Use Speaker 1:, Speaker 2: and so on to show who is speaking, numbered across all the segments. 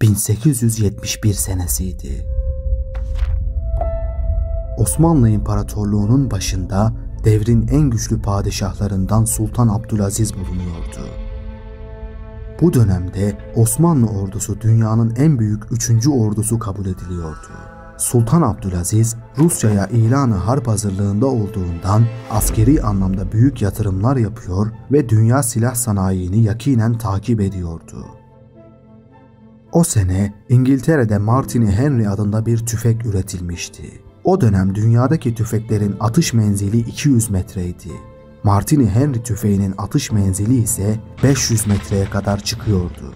Speaker 1: 1871 senesiydi. Osmanlı İmparatorluğu'nun başında devrin en güçlü padişahlarından Sultan Abdülaziz bulunuyordu. Bu dönemde Osmanlı ordusu dünyanın en büyük 3. ordusu kabul ediliyordu. Sultan Abdülaziz, Rusya'ya ilanı harp hazırlığında olduğundan askeri anlamda büyük yatırımlar yapıyor ve dünya silah sanayini yakinen takip ediyordu. O sene İngiltere'de Martini Henry adında bir tüfek üretilmişti. O dönem dünyadaki tüfeklerin atış menzili 200 metreydi. Martini Henry tüfeğinin atış menzili ise 500 metreye kadar çıkıyordu.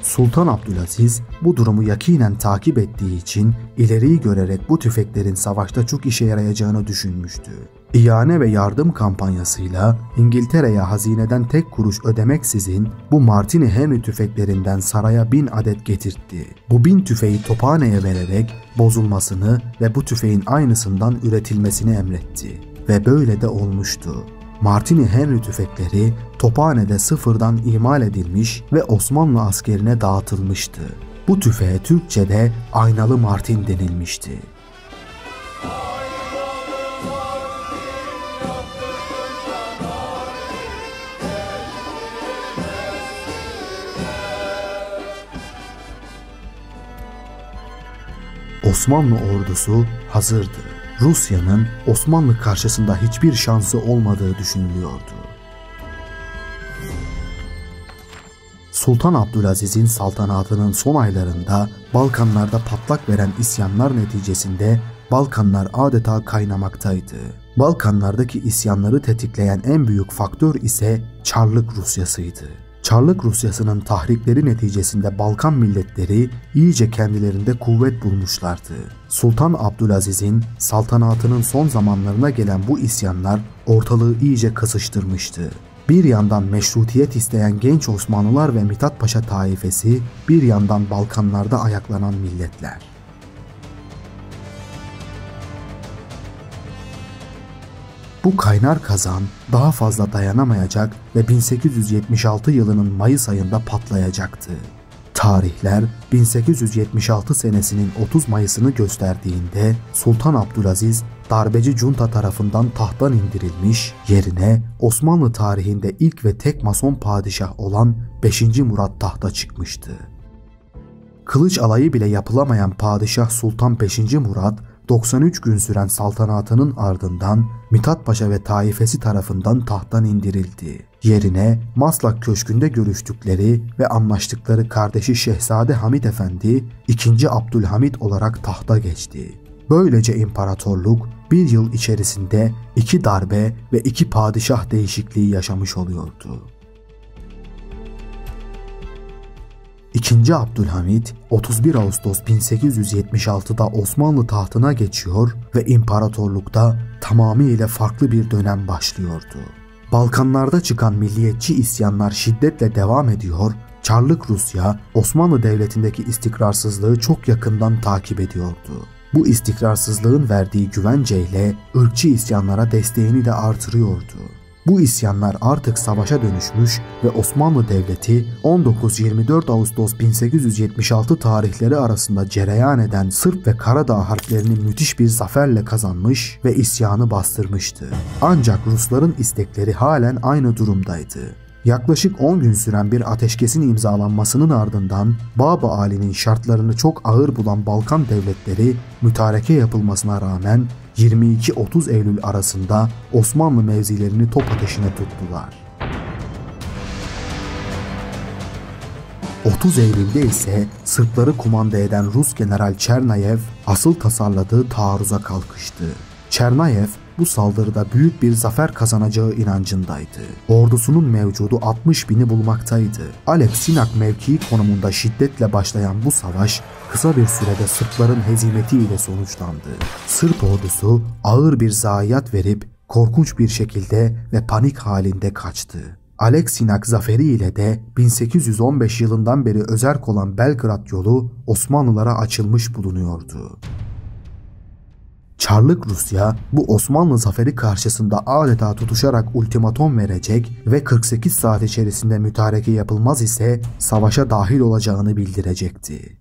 Speaker 1: Sultan Abdülaziz bu durumu yakinen takip ettiği için ileriyi görerek bu tüfeklerin savaşta çok işe yarayacağını düşünmüştü. İhale ve yardım kampanyasıyla İngiltere'ye hazineden tek kuruş ödemeksizin bu Martini Henry tüfeklerinden saraya 1000 adet getirtti. Bu 1000 tüfeği Tophane'ye vererek bozulmasını ve bu tüfeğin aynısından üretilmesini emretti. Ve böyle de olmuştu. Martini Henry tüfekleri Tophane'de sıfırdan imal edilmiş ve Osmanlı askerine dağıtılmıştı. Bu tüfeğe Türkçe'de aynalı Martin denilmişti. Osmanlı ordusu hazırdı. Rusya'nın Osmanlı karşısında hiçbir şansı olmadığı düşünülüyordu. Sultan Abdülaziz'in saltanatının son aylarında Balkanlarda patlak veren isyanlar neticesinde Balkanlar adeta kaynamaktaydı. Balkanlardaki isyanları tetikleyen en büyük faktör ise Çarlık Rusyası'ydı. Çarlık Rusyası'nın tahrikleri neticesinde Balkan milletleri iyice kendilerinde kuvvet bulmuşlardı. Sultan Abdülaziz'in saltanatının son zamanlarına gelen bu isyanlar ortalığı iyice kısıştırmıştı. Bir yandan meşrutiyet isteyen genç Osmanlılar ve Mithat Paşa taifesi, bir yandan Balkanlarda ayaklanan milletler. Bu kaynar kazan daha fazla dayanamayacak ve 1876 yılının Mayıs ayında patlayacaktı. Tarihler 1876 senesinin 30 Mayıs'ını gösterdiğinde Sultan Abdülaziz darbeci junta tarafından tahttan indirilmiş, yerine Osmanlı tarihinde ilk ve tek Mason padişah olan 5. Murat tahta çıkmıştı. Kılıç alayı bile yapılamayan padişah Sultan 5. Murat 93 gün süren saltanatının ardından Mithat Paşa ve taifesi tarafından tahttan indirildi. Yerine Maslak Köşkü'nde görüştükleri ve anlaştıkları kardeşi Şehzade Hamit Efendi 2. Abdülhamit olarak tahta geçti. Böylece imparatorluk bir yıl içerisinde 2 darbe ve 2 padişah değişikliği yaşamış oluyordu. 2. Abdülhamit 31 Ağustos 1876'da Osmanlı tahtına geçiyor ve imparatorlukta tamamıyla farklı bir dönem başlıyordu. Balkanlarda çıkan milliyetçi isyanlar şiddetle devam ediyor, Çarlık Rusya Osmanlı Devleti'ndeki istikrarsızlığı çok yakından takip ediyordu. Bu istikrarsızlığın verdiği güvenceyle ırkçı isyanlara desteğini de artırıyordu. Bu isyanlar artık savaşa dönüşmüş ve Osmanlı Devleti 19-24 Ağustos 1876 tarihleri arasında cereyan eden Sırp ve Karadağ harplerini müthiş bir zaferle kazanmış ve isyanı bastırmıştı. Ancak Rusların istekleri halen aynı durumdaydı. Yaklaşık 10 gün süren bir ateşkesin imzalanmasının ardından Bab-ı Ali'nin şartlarını çok ağır bulan Balkan devletleri mütareke yapılmasına rağmen 22-30 Eylül arasında Osmanlı mevzilerini top ateşine tuttular. 30 Eylül'de ise Sırpları kumanda eden Rus General Çernayev asıl tasarladığı taarruza kalkıştı. Çernayev bu saldırıda büyük bir zafer kazanacağı inancındaydı. Ordusunun mevcudu 60.000'i bulmaktaydı. Alep Sinak mevkii konumunda şiddetle başlayan bu savaş kısa bir sürede Sırpların hezimetiyle sonuçlandı. Sırp ordusu ağır bir zayiat verip korkunç bir şekilde ve panik halinde kaçtı. Aleksinak zaferi ile de 1815 yılından beri özerk olan Belgrad yolu Osmanlılara açılmış bulunuyordu. Çarlık Rusya bu Osmanlı zaferi karşısında adeta tutuşarak ultimatom verecek ve 48 saat içerisinde mütareke yapılmaz ise savaşa dahil olacağını bildirecekti.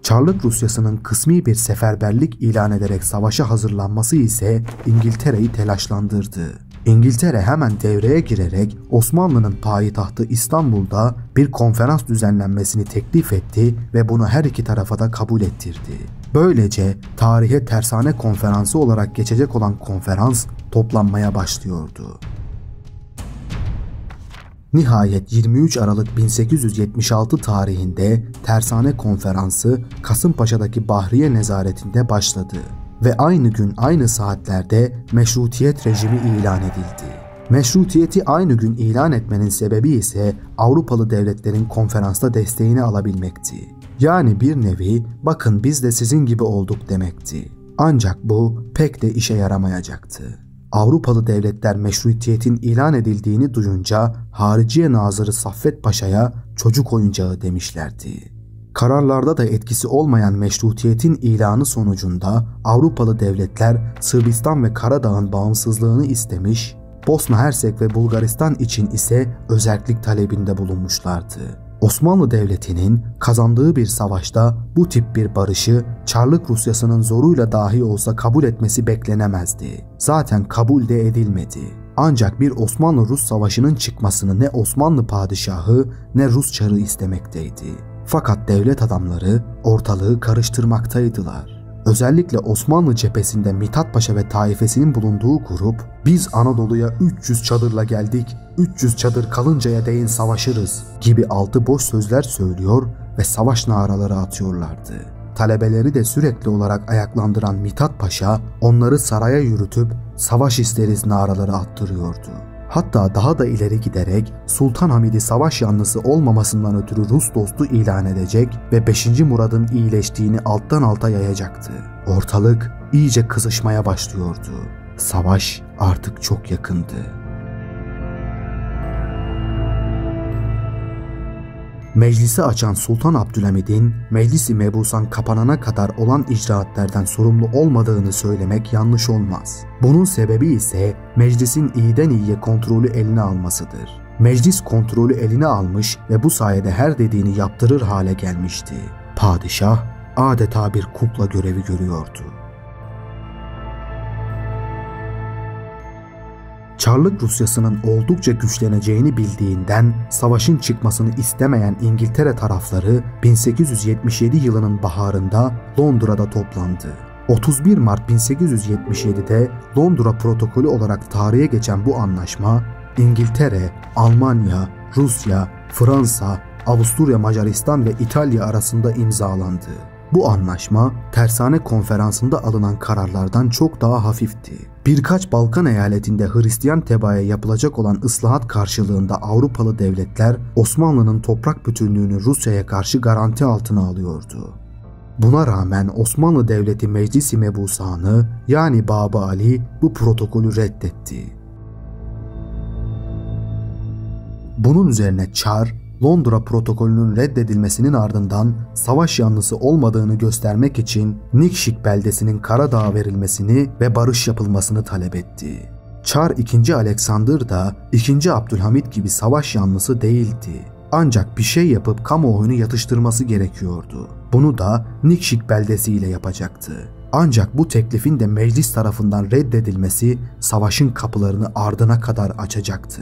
Speaker 1: Çarlık Rusyası'nın kısmi bir seferberlik ilan ederek savaşa hazırlanması ise İngiltere'yi telaşlandırdı. İngiltere hemen devreye girerek Osmanlı'nın payitahtı İstanbul'da bir konferans düzenlenmesini teklif etti ve bunu her iki tarafa da kabul ettirdi. Böylece tarihe Tersane Konferansı olarak geçecek olan konferans toplanmaya başlıyordu. Nihayet 23 Aralık 1876 tarihinde Tersane Konferansı Kasımpaşa'daki Bahriye Nezaretinde başladı ve aynı gün aynı saatlerde meşrutiyet rejimi ilan edildi. Meşrutiyeti aynı gün ilan etmenin sebebi ise Avrupalı devletlerin konferansta desteğini alabilmekti. Yani bir nevi bakın biz de sizin gibi olduk demekti. Ancak bu pek de işe yaramayacaktı. Avrupalı devletler meşrutiyetin ilan edildiğini duyunca Hariciye Nazırı Saffet Paşa'ya çocuk oyuncağı demişlerdi. Kararlarda da etkisi olmayan meşrutiyetin ilanı sonucunda Avrupalı devletler Sırbistan ve Karadağ'ın bağımsızlığını istemiş, Bosna Hersek ve Bulgaristan için ise özerklik talebinde bulunmuşlardı. Osmanlı Devleti'nin kazandığı bir savaşta bu tip bir barışı Çarlık Rusyası'nın zoruyla dahi olsa kabul etmesi beklenemezdi. Zaten kabul de edilmedi. Ancak bir Osmanlı-Rus savaşının çıkmasını ne Osmanlı padişahı ne Rus çarı istemekteydi. Fakat devlet adamları ortalığı karıştırmaktaydılar. Özellikle Osmanlı cephesinde Mithat Paşa ve taifesinin bulunduğu grup "Biz Anadolu'ya 300 çadırla geldik, 300 çadır kalıncaya değin savaşırız" gibi altı boş sözler söylüyor ve savaş naraları atıyorlardı. Talebeleri de sürekli olarak ayaklandıran Mithat Paşa onları saraya yürütüp "Savaş isteriz" naraları attırıyordu. Hatta daha da ileri giderek Sultan Hamid'i savaş yanlısı olmamasından ötürü Rus dostu ilan edecek ve 5. Murad'ın iyileştiğini alttan alta yayacaktı. Ortalık iyice kızışmaya başlıyordu. Savaş artık çok yakındı. Meclisi açan Sultan Abdülhamid'in Meclis-i Mebusan kapanana kadar olan icraatlerden sorumlu olmadığını söylemek yanlış olmaz. Bunun sebebi ise meclisin iyiden iyiye kontrolü eline almasıdır. Meclis kontrolü eline almış ve bu sayede her dediğini yaptırır hale gelmişti. Padişah adeta bir kukla görevi görüyordu. Çarlık Rusyası'nın oldukça güçleneceğini bildiğinden savaşın çıkmasını istemeyen İngiltere tarafları 1877 yılının baharında Londra'da toplandı. 31 Mart 1877'de Londra Protokolü olarak tarihe geçen bu anlaşma İngiltere, Almanya, Rusya, Fransa, Avusturya, Macaristan ve İtalya arasında imzalandı. Bu anlaşma Tersane Konferansı'nda alınan kararlardan çok daha hafifti. Birkaç Balkan eyaletinde Hristiyan tebaaya yapılacak olan ıslahat karşılığında Avrupalı devletler Osmanlı'nın toprak bütünlüğünü Rusya'ya karşı garanti altına alıyordu. Buna rağmen Osmanlı Devleti Meclis-i Mebusan'ı yani Bab-ı Ali bu protokolü reddetti. Bunun üzerine Çar, Londra protokolünün reddedilmesinin ardından savaş yanlısı olmadığını göstermek için Nikşik beldesinin Karadağ'a verilmesini ve barış yapılmasını talep etti. Çar II. Alexander da II. Abdülhamit gibi savaş yanlısı değildi. Ancak bir şey yapıp kamuoyunu yatıştırması gerekiyordu. Bunu da Nikşik beldesiyle yapacaktı. Ancak bu teklifin de meclis tarafından reddedilmesi savaşın kapılarını ardına kadar açacaktı.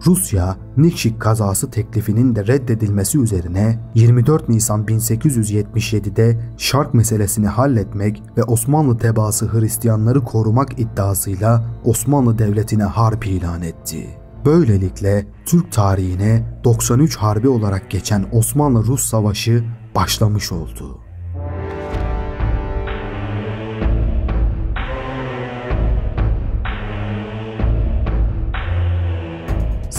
Speaker 1: Rusya, Nikşik kazası teklifinin de reddedilmesi üzerine 24 Nisan 1877'de Şark meselesini halletmek ve Osmanlı tebaası Hristiyanları korumak iddiasıyla Osmanlı Devleti'ne harp ilan etti. Böylelikle Türk tarihine 93 Harbi olarak geçen Osmanlı-Rus Savaşı başlamış oldu.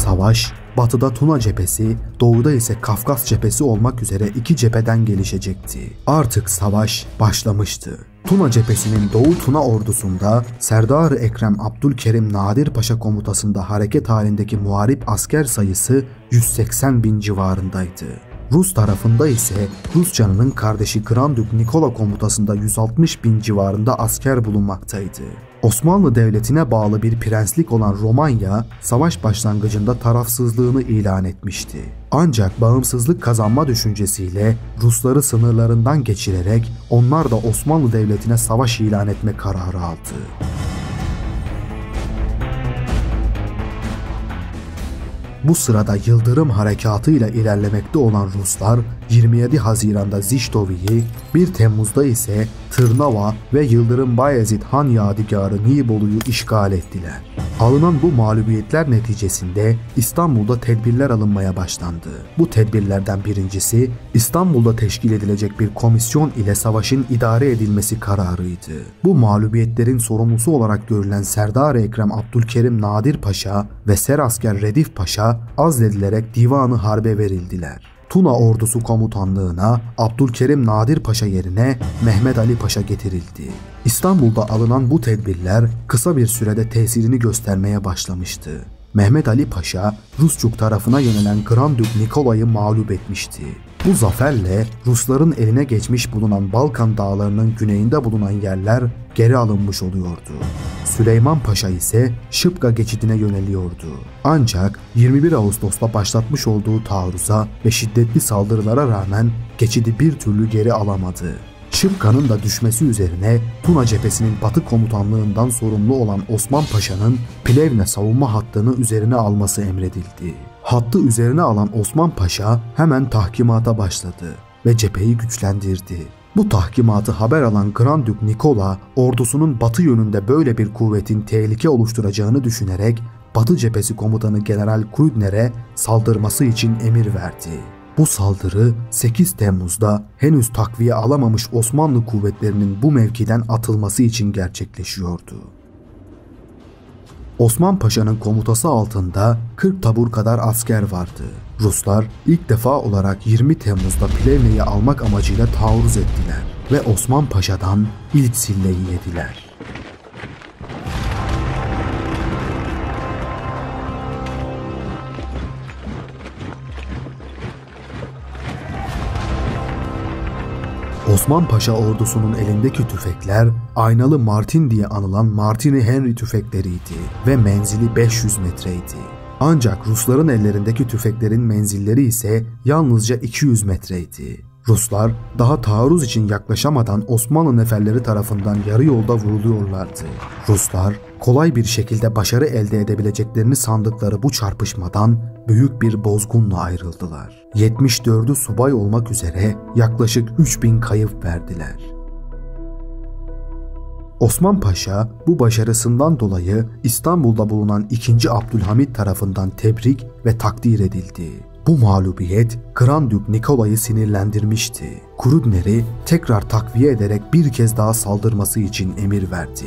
Speaker 1: Savaş, batıda Tuna cephesi, doğuda ise Kafkas cephesi olmak üzere iki cepheden gelişecekti. Artık savaş başlamıştı. Tuna cephesinin Doğu Tuna ordusunda Serdar-ı Ekrem Abdülkerim Nadir Paşa komutasında hareket halindeki muharip asker sayısı 180.000 civarındaydı. Rus tarafında ise Rusçanın kardeşi Grand Dük Nikola komutasında 160.000 civarında asker bulunmaktaydı. Osmanlı Devleti'ne bağlı bir prenslik olan Romanya, savaş başlangıcında tarafsızlığını ilan etmişti. Ancak bağımsızlık kazanma düşüncesiyle Rusları sınırlarından geçirerek onlar da Osmanlı Devleti'ne savaş ilan etme kararı aldı. Bu sırada Yıldırım Harekatı'yla ilerlemekte olan Ruslar 27 Haziran'da Ziştovi'yi, 1 Temmuz'da ise Tırnava ve Yıldırım Bayezid Han Yadigarı Nibolu'yu işgal ettiler. Alınan bu mağlubiyetler neticesinde İstanbul'da tedbirler alınmaya başlandı. Bu tedbirlerden birincisi İstanbul'da teşkil edilecek bir komisyon ile savaşın idare edilmesi kararıydı. Bu mağlubiyetlerin sorumlusu olarak görülen Serdar-ı Ekrem Abdülkerim Nadir Paşa ve Serasker Redif Paşa azledilerek Divan-ı Harbe verildiler. Tuna ordusu komutanlığına Abdülkerim Nadir Paşa yerine Mehmet Ali Paşa getirildi. İstanbul'da alınan bu tedbirler kısa bir sürede tesirini göstermeye başlamıştı. Mehmet Ali Paşa, Rusçuk tarafına yönelen Grand Dük Nikola'yı mağlup etmişti. Bu zaferle Rusların eline geçmiş bulunan Balkan dağlarının güneyinde bulunan yerler geri alınmış oluyordu. Süleyman Paşa ise Şıpka geçidine yöneliyordu. Ancak 21 Ağustos'ta başlatmış olduğu taarruza ve şiddetli saldırılara rağmen geçidi bir türlü geri alamadı. Şıpka'nın da düşmesi üzerine Tuna cephesinin batı komutanlığından sorumlu olan Osman Paşa'nın Plevne savunma hattını üzerine alması emredildi. Hattı üzerine alan Osman Paşa hemen tahkimata başladı ve cepheyi güçlendirdi. Bu tahkimatı haber alan Grand Dük Nikola, ordusunun batı yönünde böyle bir kuvvetin tehlike oluşturacağını düşünerek Batı cephesi komutanı General Krügner'e saldırması için emir verdi. Bu saldırı 8 Temmuz'da henüz takviye alamamış Osmanlı kuvvetlerinin bu mevkiden atılması için gerçekleşiyordu. Osman Paşa'nın komutası altında 40 tabur kadar asker vardı. Ruslar ilk defa olarak 20 Temmuz'da Plevne'yi almak amacıyla taarruz ettiler ve Osman Paşa'dan ilk silleyi yediler. Osman Paşa ordusunun elindeki tüfekler aynalı Martin diye anılan Martini Henry tüfekleriydi ve menzili 500 metreydi. Ancak Rusların ellerindeki tüfeklerin menzilleri ise yalnızca 200 metreydi. Ruslar daha taarruz için yaklaşamadan Osmanlı neferleri tarafından yarı yolda vuruluyorlardı. Ruslar kolay bir şekilde başarı elde edebileceklerini sandıkları bu çarpışmadan büyük bir bozgunla ayrıldılar. 74'ü subay olmak üzere yaklaşık 3000 kayıp verdiler. Osman Paşa bu başarısından dolayı İstanbul'da bulunan 2. Abdülhamit tarafından tebrik ve takdir edildi. Bu mağlubiyet Grand Dük Nikola'yı sinirlendirmişti. Krügner'i tekrar takviye ederek bir kez daha saldırması için emir verdi.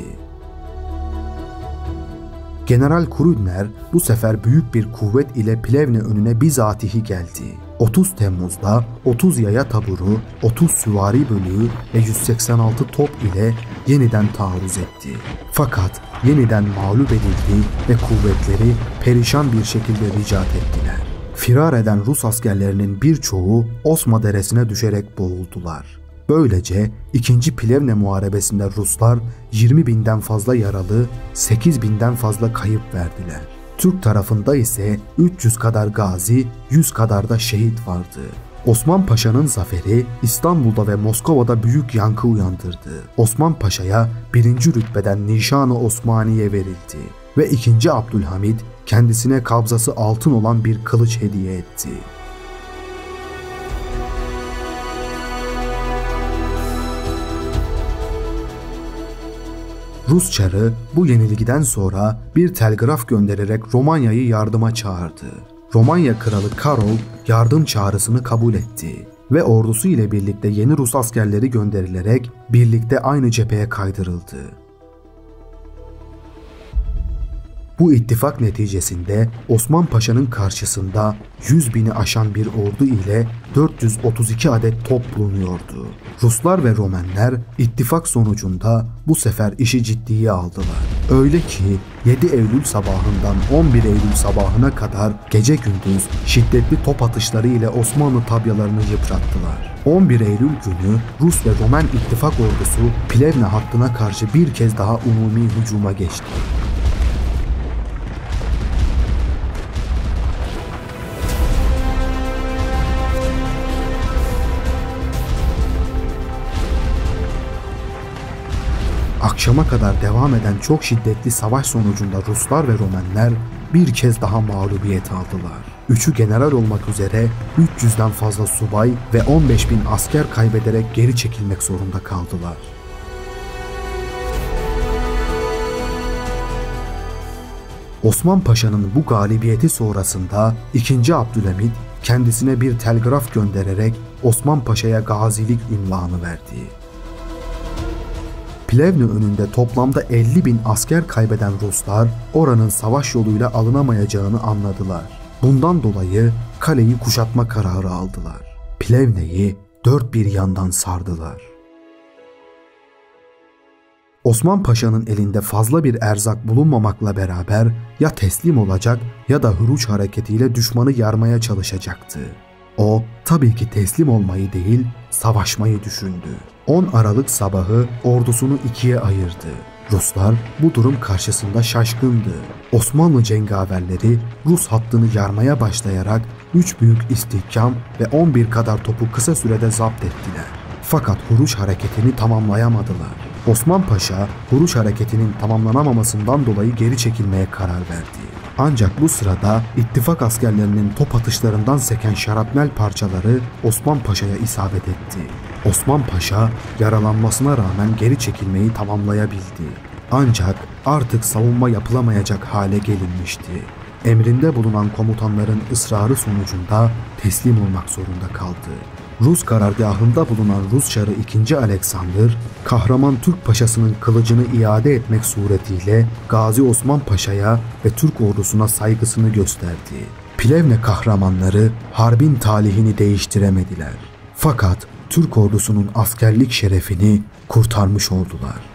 Speaker 1: General Krügner bu sefer büyük bir kuvvet ile Plevne önüne bizatihi geldi. 30 Temmuz'da 30 yaya taburu, 30 süvari bölüğü ve 186 top ile yeniden taarruz etti. Fakat yeniden mağlup edildi ve kuvvetleri perişan bir şekilde ricat ettiler. Firar eden Rus askerlerinin birçoğu Osma Deresi'ne düşerek boğuldular. Böylece 2. Plevne Muharebesi'nde Ruslar 20.000'den fazla yaralı, 8.000'den fazla kayıp verdiler. Türk tarafında ise 300 kadar gazi, 100 kadar da şehit vardı. Osman Paşa'nın zaferi İstanbul'da ve Moskova'da büyük yankı uyandırdı. Osman Paşa'ya 1. rütbeden Nişan-ı Osmaniye verildi ve 2. Abdülhamit kendisine kabzası altın olan bir kılıç hediye etti. Rus çarı bu yenilgiden sonra bir telgraf göndererek Romanya'yı yardıma çağırdı. Romanya kralı Karol yardım çağrısını kabul etti ve ordusu ile birlikte yeni Rus askerleri gönderilerek birlikte aynı cepheye kaydırıldı. Bu ittifak neticesinde Osman Paşa'nın karşısında 100.000'i aşan bir ordu ile 432 adet top bulunuyordu. Ruslar ve Romenler ittifak sonucunda bu sefer işi ciddiye aldılar. Öyle ki 7 Eylül sabahından 11 Eylül sabahına kadar gece gündüz şiddetli top atışları ile Osmanlı tabyalarını yıprattılar. 11 Eylül günü Rus ve Romen ittifak ordusu Plevne hattına karşı bir kez daha umumi hücuma geçti. Akşama kadar devam eden çok şiddetli savaş sonucunda Ruslar ve Romenler bir kez daha mağlubiyet aldılar. 3'ü general olmak üzere 300'den fazla subay ve 15.000 asker kaybederek geri çekilmek zorunda kaldılar. Osman Paşa'nın bu galibiyeti sonrasında 2. Abdülhamit kendisine bir telgraf göndererek Osman Paşa'ya gazilik unvanı verdi. Plevne önünde toplamda 50.000 asker kaybeden Ruslar oranın savaş yoluyla alınamayacağını anladılar. Bundan dolayı kaleyi kuşatma kararı aldılar. Plevne'yi dört bir yandan sardılar. Osman Paşa'nın elinde fazla bir erzak bulunmamakla beraber ya teslim olacak ya da Huruç hareketiyle düşmanı yarmaya çalışacaktı. O tabii ki teslim olmayı değil, savaşmayı düşündü. 10 Aralık sabahı ordusunu ikiye ayırdı. Ruslar bu durum karşısında şaşkındı. Osmanlı cengaverleri Rus hattını yarmaya başlayarak 3 büyük istihkam ve 11 kadar topu kısa sürede zapt ettiler. Fakat Huruç hareketini tamamlayamadılar. Osman Paşa, Huruç hareketinin tamamlanamamasından dolayı geri çekilmeye karar verdi. Ancak bu sırada ittifak askerlerinin top atışlarından seken şarapnel parçaları Osman Paşa'ya isabet etti. Osman Paşa yaralanmasına rağmen geri çekilmeyi tamamlayabildi. Ancak artık savunma yapılamayacak hale gelinmişti. Emrinde bulunan komutanların ısrarı sonucunda teslim olmak zorunda kaldı. Rus karargahında bulunan Rus Çarı 2. Alexander, kahraman Türk Paşasının kılıcını iade etmek suretiyle Gazi Osman Paşa'ya ve Türk ordusuna saygısını gösterdi. Plevne kahramanları harbin talihini değiştiremediler. Fakat Türk ordusunun askerlik şerefini kurtarmış oldular.